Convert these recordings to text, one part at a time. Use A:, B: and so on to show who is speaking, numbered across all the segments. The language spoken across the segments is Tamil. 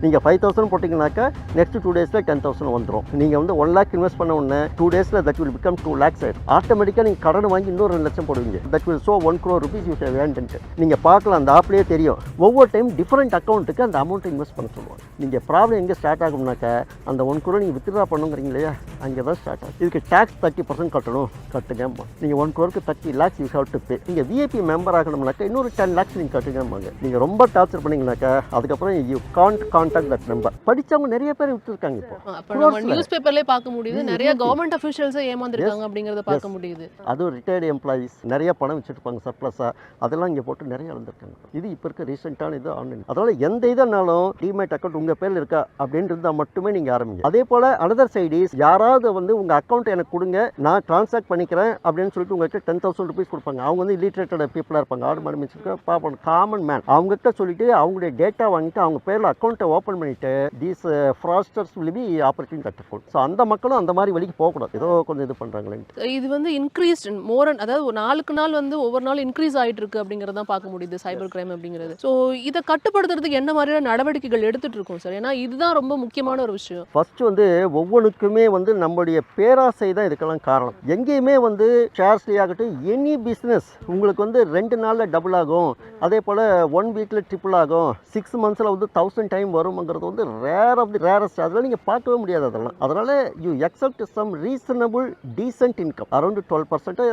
A: நீங்கள் 5,000 போட்டிங்கனாக்கா நெக்ஸ்ட் 2 டேஸில் 10,000 வந்துடும். நீங்கள் வந்து 1 lakh இன்வெஸ்ட் பண்ண உடனே 2 டேஸில் தட் வில் பிகம் 2 lakhs ஆயிடும். ஆட்டோமேட்டிக்காக நீங்கள் கடன் வாங்கி இன்னொரு 2 லட்சம் போடுவீங்க. That will show 1 crore rupees you have earned. நீங்கள் பார்க்கலாம், அந்த ஆப்லேயே தெரியும். ஒவ்வொரு டைம் டிஃப்ரெண்ட் அக்கௌண்ட்டுக்கு அந்த அமௌண்ட்டை இன்வெஸ்ட் பண்ண சொல்லுவாங்க. நீங்கள் ப்ராப்ளம் எங்கே ஸ்டார்ட் ஆகும்னாக்கா அந்த 1 crore நீங்கள் வித்ட்ரா பண்ணுங்கிறீங்க இல்லையா, அங்கே தான் ஸ்டார்ட் ஆகும். இதுக்கு டேக்ஸ் 30% கட்டணும், கட்டுங்க. நீங்கள் 1 crore 30 lakhs you have to pay. நீங்கள் விஐபி மெம்பர் ஆகணும்னாக்கா இன்னொரு 10 lakhs நீங்கள் கட்டுங்க. நீங்கள் ரொம்ப டார்ச்சர் பண்ணிங்கனாக்கா அதுக்கப்புறம் you can't contact that number. படிச்சவங்க நிறைய பேர் விட்டுருக்காங்க. இப்போ
B: நம்ம நியூஸ் பேப்பர்லயே பார்க்க முடியுது, நிறைய கவர்மெண்ட் அஃபிஷியல்ஸே ஏமாந்துருக்காங்க அப்படிங்கறத பார்க்க முடியுது.
A: அதுவும் ரிட்டையர்டு எம்ப்ளாயிஸ் நிறைய பணம் வச்சுருப்பாங்க சர்ப்ளஸா, அதெல்லாம் இங்கே போட்டு நிறைய இழந்திருக்காங்க. இது இப்போ இருக்க ரீசெண்டான இது ஆன்லைன். அதனால எந்த இதனாலும் டிமேட் அக்கௌண்ட் உங்கள் பேரில் இருக்கா அப்படின்னு இருந்தால் மட்டுமே நீங்கள் ஆரம்பிங்க. அதே போல் அனதர் சைட் இஸ், யாராவது வந்து உங்கள் அக்கௌண்ட் எனக்கு கொடுங்க, நான் ட்ரான்ஸ்ஃபர் பண்ணிக்கிறேன் அப்படின்னு சொல்லிட்டு உங்கள்கிட்ட 10,000 rupees கொடுப்பாங்க. அவங்க வந்து இல்லிட்ரேட்டட் பீப்புளாக இருப்பாங்க, ஆடு மாடு மிச்சிருக்க பாப்போம், காமன் மேன். அவங்ககிட்ட சொல்லிட்டு அவங்களுடைய டேட்டா வாங்கிட்டு அவங்க பேரில் அக்கௌண்ட்டை ஓப்பன் பண்ணிட்டு these fraudsters will be opportunity கட்டஃபுல். ஸோ அந்த மக்களும் அந்த மாதிரி வழிக்கு போகக்கூடாது. ஏதோ கொஞ்சம் இது பண்ணுறாங்களே.
B: இது வந்து இன்க்ரீஸ்ட் மோர், அதாவது நாளுக்கு நாள் வந்து ஒவ்வொரு நாள் இன்க்ரீஸ் ஆகிட்டு இருக்கு அப்படிங்கிறத பார்க்க முடியுது சைபர் கிரைம் அப்படிங்கிறது. ஸோ இதை கட்டுப்படுத்துறதுக்கு என்ன மாதிரியான நடவடிக்கைகள் எடுத்துட்டு இருக்கோம் சார்? ஏன்னா இதுதான் ரொம்ப முக்கியமான ஒரு விஷயம்.
A: ஃபர்ஸ்ட் வந்து ஒவ்வொன்றுக்குமே வந்து நம்மளுடைய பேராசை தான் இதுக்கெல்லாம் காரணம். எங்கேயுமே வந்து ஷேர்ஸ்லேயே ஆகட்டும், எனி பிஸ்னஸ் உங்களுக்கு வந்து 2 நாளில் டபுள் ஆகும், அதே போல் 1 வீக்கில் ட்ரிபிள் ஆகும், 6 monthஸில் வந்து 1000 டைம் வரும்ங்கிறது வந்து ரேர் ஆஃப் தி ரேரஸ்ட். அதெல்லாம் நீங்கள் பார்க்கவே முடியாது அதெல்லாம். அதனால் you expect some reasonable decent income around 12%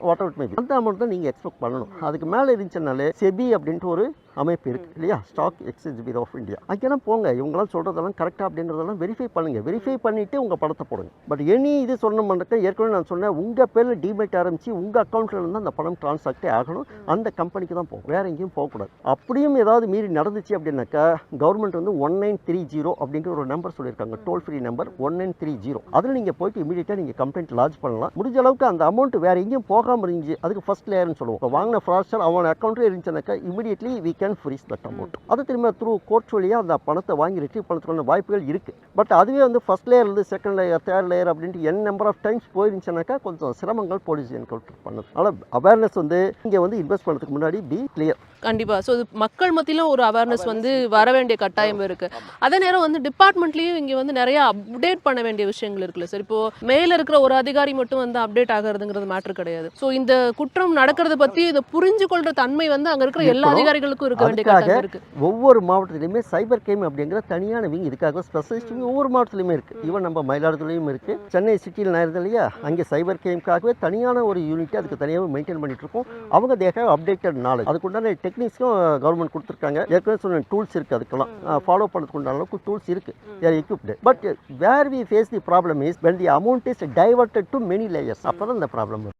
A: whatever maybe, அந்த அமௌண்ட் தான் நீங்கள் எக்ஸ்பெக்ட் பண்ணணும். அதுக்கு மேலே இருந்துச்சுனாலே செபி அப்படின்ட்டு ஒரு அமைப்பு இருக்குது இல்லையா, stock exchange bureau of India, அங்கெல்லாம் போங்க. இவங்களாம் சொல்கிறதெல்லாம் கரெக்டாக அப்படிங்கிறதெல்லாம் வெரிஃபை பண்ணுங்கள். வெரிஃபை பண்ணிவிட்டு உங்கள் பணத்தை போடுங்க. பட் எனி இது சொன்னோம்னாக்கா, ஏற்கனவே நான் சொன்னேன், உங்கள் பேரில் டிமேட் ஆரம்பித்து உங்கள் அக்கௌண்ட்டில் இருந்து அந்த பணம் டிரான்சாக்டே ஆகணும். அந்த கம்பெனிக்கு தான் போகும், வேறு எங்கேயும் போகக்கூடாது. அப்படியும் ஏதாவது மீறி நடந்துச்சு அப்படின்னாக்கா கவர்மெண்ட் வந்து 1930 அப்படிங்கிற ஒரு நம்பர் சொல்லியிருக்காங்க, டோல் ஃப்ரீ நம்பர் 1930. அதில் நீங்கள் போய்ட்டு இமீடியட்டாக நீங்கள் கம்ப்ளைண்ட் லாட்ஜ் பண்ணலாம். முடிஞ்ச அளவுக்கு அந்த அமௌண்ட் வேறு எங்கேயும் போகாமல் இருந்துச்சு, அதுக்கு ஃபர்ஸ்ட் லேயர்னு சொல்லுவோம். இப்போ வாங்கின ஃப்ராஸ்டர் அவன் அக்கௌண்ட்டில் இருந்துச்சுனாக்கா immediately we can freeze that amount. அது திரும்ப த்ரூ கோர்ட் வழியாக அந்த பணத்தை வாங்கி ரிட்ரீவ் பண்ணுறதுக்கான வாய்ப்புகள் இருக்குது. பட் அதுவே வந்து ஃபர்ஸ்ட் லேயர்லேருந்து செகண்ட் லேயர், தேர்ட் லேயர் அப்படின்ட்டு என் நம்பர் ஆஃப் டைம்ஸ் போயிருந்துச்சுனாக்கா கொஞ்சம் சிரமங்கள் போலீஸ் என்கவுண்டர் பண்ணுது. அதனால் அவேர்னஸ் வந்து இங்கே வந்து இன்வெஸ்ட் பண்ணுறதுக்கு முன்னாடி பி கிளியர்.
B: கண்டிப்பாக. ஸோ இது மக்கள் மத்தியிலும் ஒரு அவேர்னஸ் வந்து வர வேண்டிய கட்டாயம் இருக்குது. அதே நேரம் வந்து டிபார்ட்மெண்ட்லேயும் இங்கே வந்து நிறைய அப்டேட் பண்ண வேண்டிய விஷயங்கள் இருக்குல்ல சார். இப்போது மேலே இருக்கிற ஒரு அதிகாரி மட்டும் வந்து அப்டேட் ஆகிறதுங்கிறது மேட்ரு கிடையாது. ஸோ இந்த குற்றம் நடக்கிறத பற்றி இதை புரிஞ்சு கொள்கிற தன்மை வந்து அங்கே இருக்கிற எல்லா அதிகாரிகளுக்கும் இருக்க வேண்டிய கட்டாயம் இருக்குது.
A: ஒவ்வொரு மாவட்டத்திலையுமே சைபர் கிரைம் அப்படிங்கிற தனியான விங் இதுக்காக ஸ்பெஷலிஸ்ட் ஒவ்வொரு மாவட்டத்திலையுமே இருக்குது. ஈவன் நம்ம மயிலாடுதுறையிலும் இருக்குது. சென்னை சிட்டியில் நான் இருந்தேன் இல்லையா, அங்கே சைபர் கிரைம்காகவே தனியான ஒரு யூனிட் அதுக்கு தனியாக மெயின்டைன் பண்ணிட்டு இருக்கோம். அவங்க தே ஹேவ் அப்டேட்டட் நாலேஜ். அதுக்குண்டான டெக்னிக்ஸும் கவர்மெண்ட் கொடுத்துருக்காங்க. ஏற்கனவே சொன்ன டூல்ஸ் இருக்குது, அதுக்கெல்லாம் ஃபாலோ பண்ணுறதுக்கு உண்டான அளவுக்கு டூல்ஸ் இருக்குது, they're equipped. But where we face the problem is when the amount is diverted to many layers. அப்போ தான் இந்த ப்ராப்ளம்